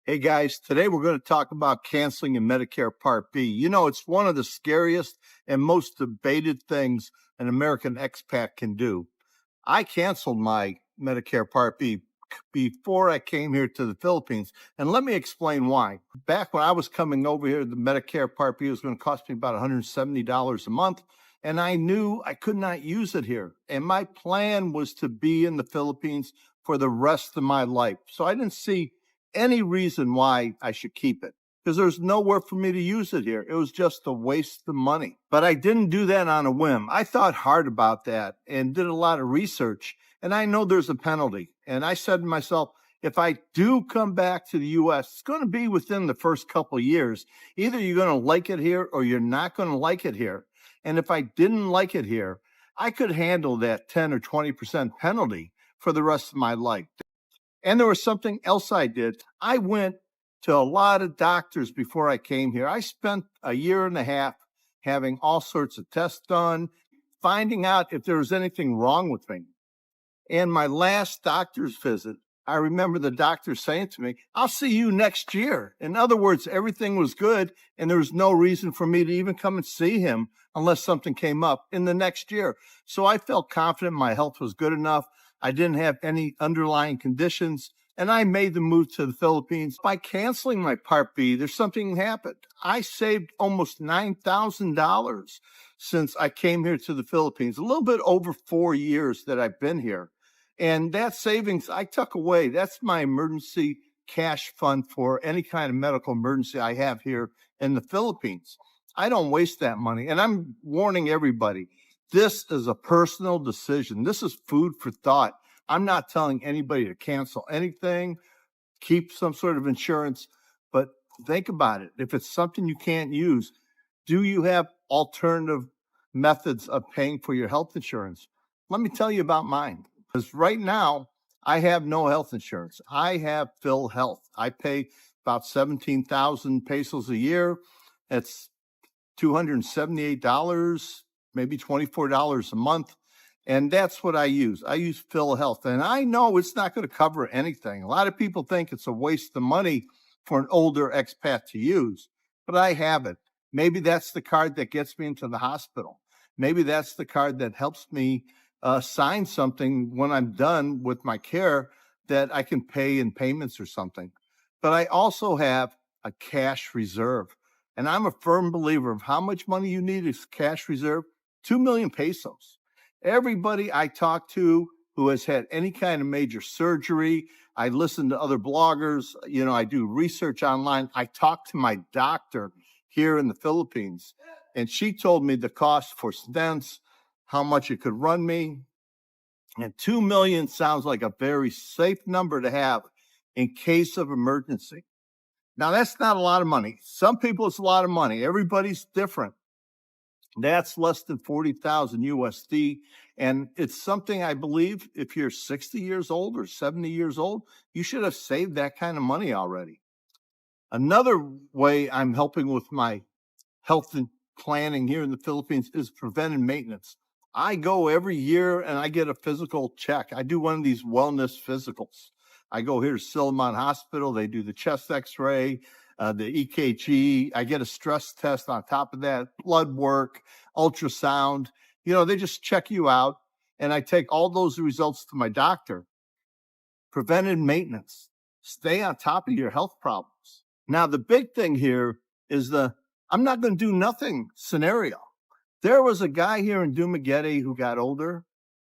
Hey guys, today we're going to talk about canceling a Medicare Part B. You know, it's one of the scariest and most debated things an American expat can do. I canceled my Medicare Part B before I came here to the Philippines, and let me explain why. Back when I was coming over here, the Medicare Part B was going to cost me about $170 a month, and I knew I could not use it here. And my plan was to be in the Philippines for the rest of my life. So I didn't see any reason why I should keep it because there's nowhere for me to use it here. It was just a waste of money. But I didn't do that on a whim. I thought hard about that and did a lot of research. And I know there's a penalty. And I said to myself, if I do come back to the U.S., it's going to be within the first couple of years. Either you're going to like it here or you're not going to like it here. And if I didn't like it here, I could handle that 10 or 20% penalty for the rest of my life. And there was something else I did. I went to a lot of doctors before I came here. I spent a year and a half having all sorts of tests done, finding out if there was anything wrong with me. And my last doctor's visit, I remember the doctor saying to me, "I'll see you next year." In other words, everything was good and there was no reason for me to even come and see him unless something came up in the next year. So I felt confident my health was good enough. I didn't have any underlying conditions, and I made the move to the Philippines. By canceling my Part B, there's something happened. I saved almost $9,000 since I came here to the Philippines, a little bit over 4 years that I've been here. And that savings I tuck away. That's my emergency cash fund for any kind of medical emergency I have here in the Philippines. I don't waste that money. And I'm warning everybody, this is a personal decision. This is food for thought. I'm not telling anybody to cancel anything, keep some sort of insurance, but think about it. If it's something you can't use, do you have alternative methods of paying for your health insurance? Let me tell you about mine. Because right now, I have no health insurance. I have Phil Health. I pay about 17,000 pesos a year. It's $278, maybe $24 a month. And that's what I use. I use Phil Health. And I know it's not going to cover anything. A lot of people think it's a waste of money for an older expat to use, but I have it. Maybe that's the card that gets me into the hospital. Maybe that's the card that helps me sign something when I'm done with my care that I can pay in payments or something. But I also have a cash reserve. And I'm a firm believer of how much money you need is cash reserve, 2 million pesos. Everybody I talk to who has had any kind of major surgery, I listen to other bloggers, I do research online. I talk to my doctor here in the Philippines, and she told me the cost for stents, how much it could run me. And 2 million sounds like a very safe number to have in case of emergency. Now, that's not a lot of money. Some people, it's a lot of money. Everybody's different. That's less than 40,000 USD. And it's something I believe if you're 60 years old or 70 years old, you should have saved that kind of money already. Another way I'm helping with my health and planning here in the Philippines is preventive maintenance. I go every year and I get a physical check. I do one of these wellness physicals. I go here to Silamont Hospital. They do the chest x-ray, the EKG. I get a stress test on top of that, blood work, ultrasound. They just check you out. And I take all those results to my doctor. Preventive maintenance. Stay on top of your health problems. Now, the big thing here is I'm not going to do nothing scenario. There was a guy here in Dumaguete who got older,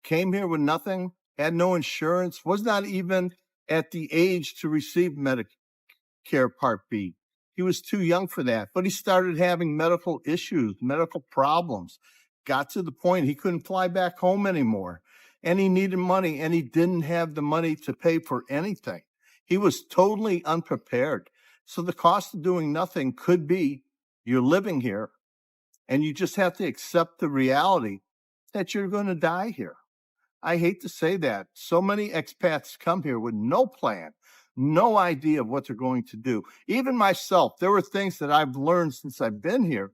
came here with nothing, had no insurance, was not even at the age to receive Medicare Part B. He was too young for that, but he started having medical issues, medical problems, got to the point he couldn't fly back home anymore, and he needed money, and he didn't have the money to pay for anything. He was totally unprepared. So the cost of doing nothing could be you're living here, and you just have to accept the reality that you're going to die here. I hate to say that. So many expats come here with no plan, no idea of what they're going to do. Even myself, there were things that I've learned since I've been here.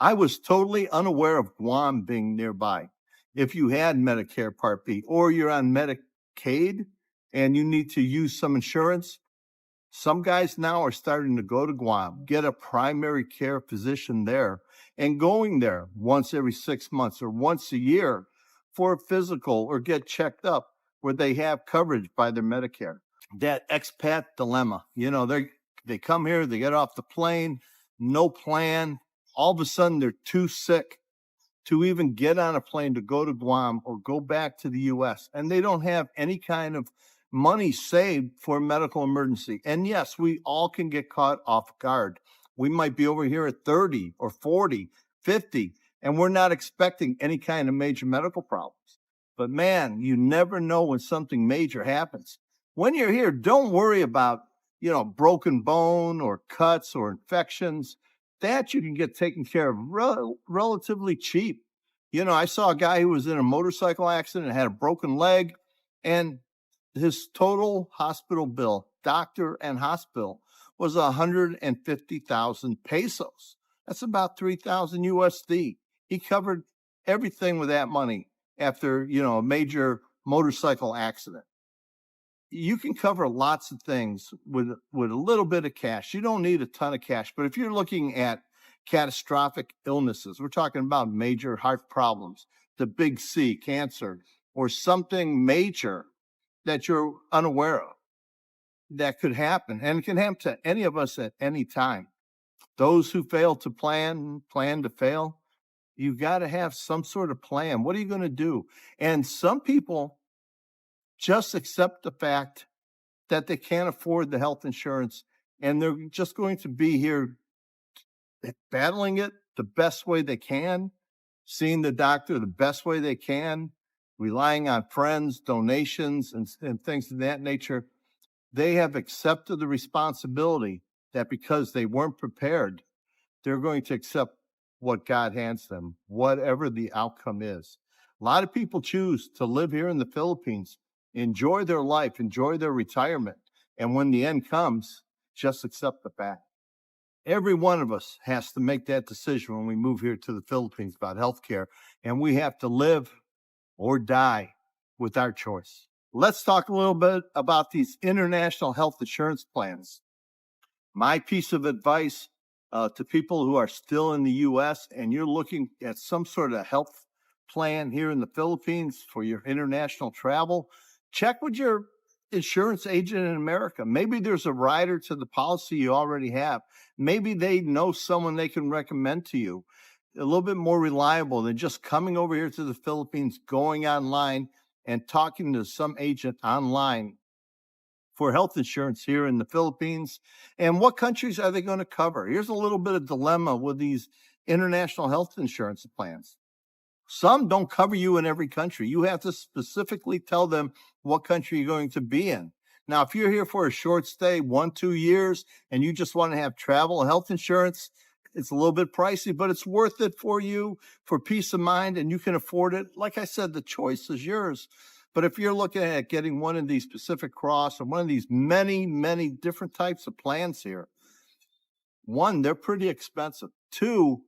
I was totally unaware of Guam being nearby. If you had Medicare Part B or you're on Medicaid and you need to use some insurance, Some guys now are starting to go to Guam, get a primary care physician there, and going there once every 6 months or once a year for a physical or get checked up where they have coverage by their Medicare. That expat dilemma, they come here, they get off the plane, no plan. All of a sudden, they're too sick to even get on a plane to go to Guam or go back to the U.S. And they don't have any kind of money saved for a medical emergency. And yes, we all can get caught off guard. We might be over here at 30 or 40, 50, and we're not expecting any kind of major medical problems. But man, you never know when something major happens. When you're here, don't worry about, broken bone or cuts or infections. That you can get taken care of relatively cheap. I saw a guy who was in a motorcycle accident and had a broken leg, and his total hospital bill, doctor and hospital, was 150,000 pesos. That's about 3,000 USD. He covered everything with that money after, a major motorcycle accident. You can cover lots of things with a little bit of cash. You don't need a ton of cash. But if you're looking at catastrophic illnesses, we're talking about major heart problems, the big C, cancer, or something major that you're unaware of that could happen. And it can happen to any of us at any time. Those who fail to plan to fail. You got to have some sort of plan. What are you going to do? And some people just accept the fact that they can't afford the health insurance and they're just going to be here battling it the best way they can, seeing the doctor the best way they can, relying on friends, donations, and things of that nature. They have accepted the responsibility that because they weren't prepared, they're going to accept what God hands them, whatever the outcome is. A lot of people choose to live here in the Philippines, enjoy their life, enjoy their retirement. And when the end comes, just accept the fact. Every one of us has to make that decision when we move here to the Philippines about healthcare, and we have to live or die with our choice. Let's talk a little bit about these international health insurance plans. My piece of advice to people who are still in the U.S. and you're looking at some sort of health plan here in the Philippines for your international travel, check with your insurance agent in America. Maybe there's a rider to the policy you already have. Maybe they know someone they can recommend to you, a little bit more reliable than just coming over here to the Philippines, going online and talking to some agent online for health insurance here in the Philippines. And what countries are they going to cover? Here's a little bit of dilemma with these international health insurance plans. Some don't cover you in every country. You have to specifically tell them what country you're going to be in. Now, if you're here for a short stay, 1-2 years, and you just want to have travel and health insurance, it's a little bit pricey, but it's worth it for you for peace of mind, and you can afford it. Like I said, the choice is yours. But if you're looking at getting one of these Pacific Cross or one of these many, many different types of plans here, one, they're pretty expensive. Two,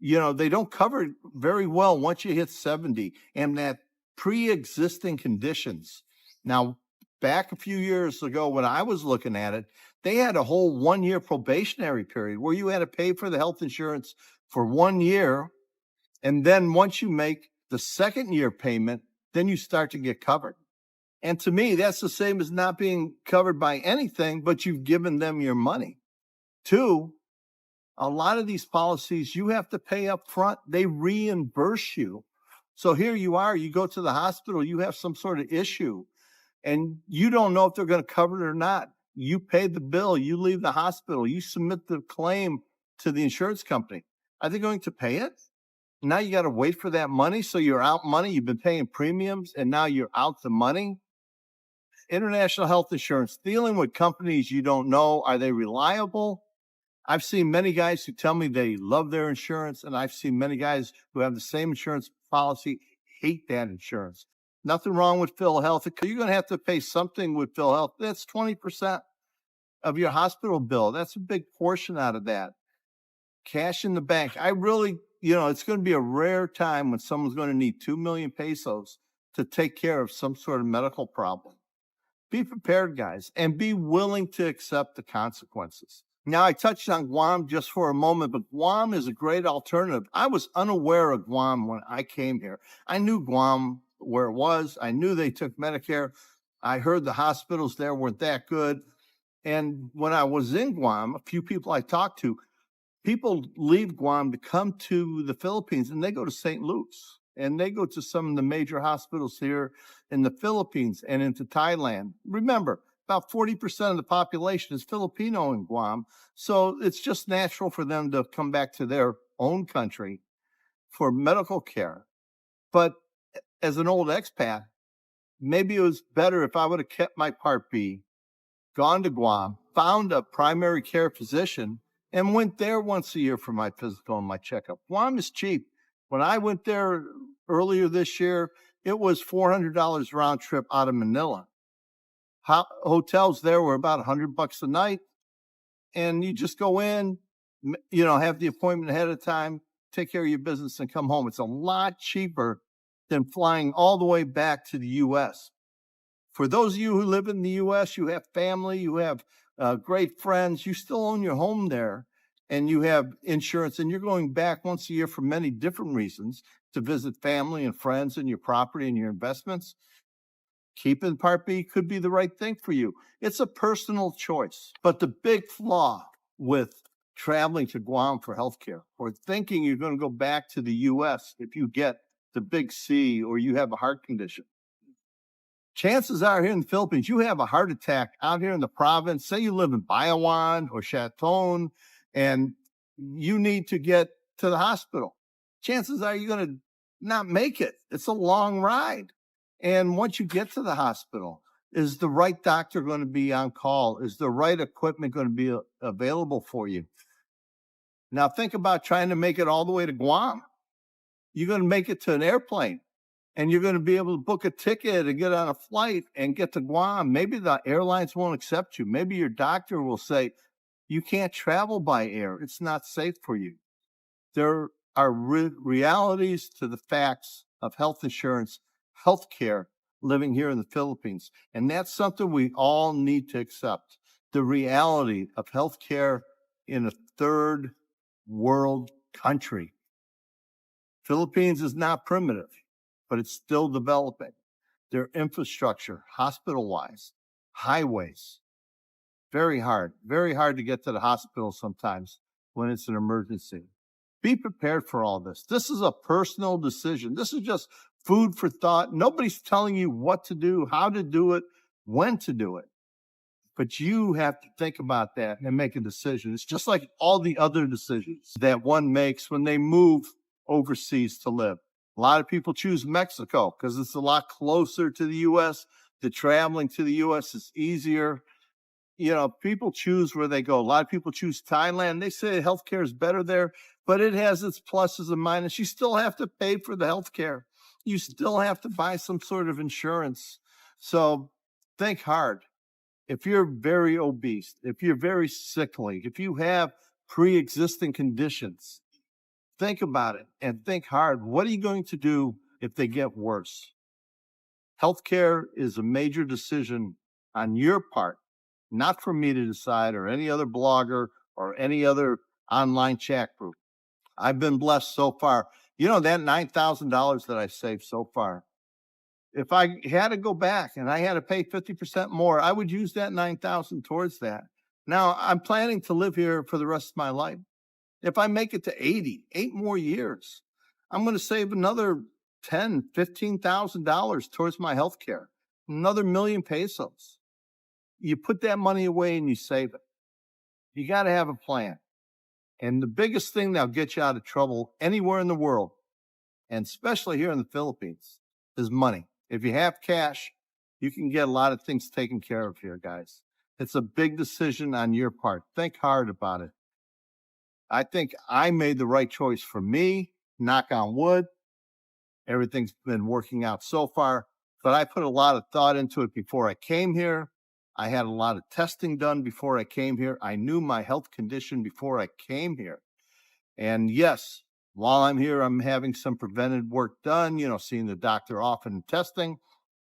they don't cover it very well once you hit 70 and that pre-existing conditions. Now, back a few years ago when I was looking at it, they had a whole 1-year probationary period where you had to pay for the health insurance for 1 year. And then once you make the second year payment, then you start to get covered. And to me, that's the same as not being covered by anything, but you've given them your money. Two, a lot of these policies, you have to pay up front. They reimburse you. So here you are, you go to the hospital, you have some sort of issue, and you don't know if they're going to cover it or not. You pay the bill, you leave the hospital, you submit the claim to the insurance company. Are they going to pay it? Now you got to wait for that money. So you're out money. You've been paying premiums and now you're out the money. International health insurance, dealing with companies you don't know. Are they reliable? I've seen many guys who tell me they love their insurance, and I've seen many guys who have the same insurance policy hate that insurance. Nothing wrong with PhilHealth. You're going to have to pay something with PhilHealth. That's 20% of your hospital bill. That's a big portion out of that. Cash in the bank. I really, it's going to be a rare time when someone's going to need 2 million pesos to take care of some sort of medical problem. Be prepared, guys, and be willing to accept the consequences. Now, I touched on Guam just for a moment, but Guam is a great alternative. I was unaware of Guam when I came here. I knew Guam where it was. I knew they took Medicare. I heard the hospitals there weren't that good. And when I was in Guam, a few people I talked to, people leave Guam to come to the Philippines, and they go to St. Luke's, and they go to some of the major hospitals here in the Philippines and into Thailand. Remember, about 40% of the population is Filipino in Guam, so it's just natural for them to come back to their own country for medical care. But as an old expat, maybe it was better if I would have kept my Part B, gone to Guam, found a primary care physician, and went there once a year for my physical and my checkup. Guam is cheap. When I went there earlier this year, it was $400 round trip out of Manila. Hotels there were about $100 a night, and you just go in, have the appointment ahead of time, take care of your business, and come home. It's a lot cheaper than flying all the way back to the U.S. For those of you who live in the U.S., you have family, you have great friends, you still own your home there, and you have insurance, and you're going back once a year for many different reasons to visit family and friends and your property and your investments. Keeping Part B could be the right thing for you. It's a personal choice. But the big flaw with traveling to Guam for healthcare or thinking you're going to go back to the U.S. if you get the big C or you have a heart condition, chances are here in the Philippines, you have a heart attack out here in the province. Say you live in Bayawan or Chaton, and you need to get to the hospital. Chances are you're going to not make it. It's a long ride. And once you get to the hospital, is the right doctor going to be on call? Is the right equipment going to be available for you? Now think about trying to make it all the way to Guam. You're going to make it to an airplane, and you're going to be able to book a ticket and get on a flight and get to Guam. Maybe the airlines won't accept you. Maybe your doctor will say, you can't travel by air. It's not safe for you. There are realities to the facts of health insurance, healthcare, living here in the Philippines. And that's something we all need to accept. The reality of healthcare in a third world country. Philippines is not primitive, but it's still developing. Their infrastructure, hospital-wise, highways, very hard to get to the hospital sometimes when it's an emergency. Be prepared for all this. This is a personal decision. This is just food for thought. Nobody's telling you what to do, how to do it, when to do it. But you have to think about that and make a decision. It's just like all the other decisions that one makes when they move overseas to live. A lot of people choose Mexico because it's a lot closer to the U.S. The traveling to the U.S. is easier. People choose where they go. A lot of people choose Thailand. They say healthcare is better there, but it has its pluses and minuses. You still have to pay for the healthcare. You still have to buy some sort of insurance. So think hard. If you're very obese, if you're very sickly, if you have pre-existing conditions, think about it and think hard. What are you going to do if they get worse? Healthcare is a major decision on your part, not for me to decide or any other blogger or any other online chat group. I've been blessed so far. That $9,000 that I saved so far, if I had to go back and I had to pay 50% more, I would use that $9,000 towards that. Now, I'm planning to live here for the rest of my life. If I make it to 8 more years, I'm going to save another $10,000, $15,000 towards my health care, another 1,000,000 pesos. You put that money away and you save it. You got to have a plan. And the biggest thing that'll get you out of trouble anywhere in the world, and especially here in the Philippines, is money. If you have cash, you can get a lot of things taken care of here, guys. It's a big decision on your part. Think hard about it. I think I made the right choice for me, knock on wood. Everything's been working out so far, but I put a lot of thought into it before I came here. I had a lot of testing done before I came here. I knew my health condition before I came here. And yes, while I'm here, I'm having some preventive work done, seeing the doctor often and testing,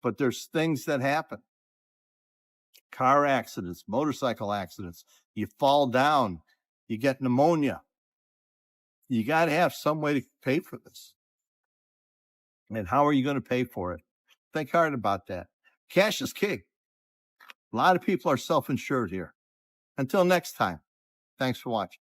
but there's things that happen. car accidents, motorcycle accidents. You fall down, you get pneumonia. You got to have some way to pay for this. And how are you going to pay for it? Think hard about that. Cash is king. A lot of people are self-insured here. Until next time, thanks for watching.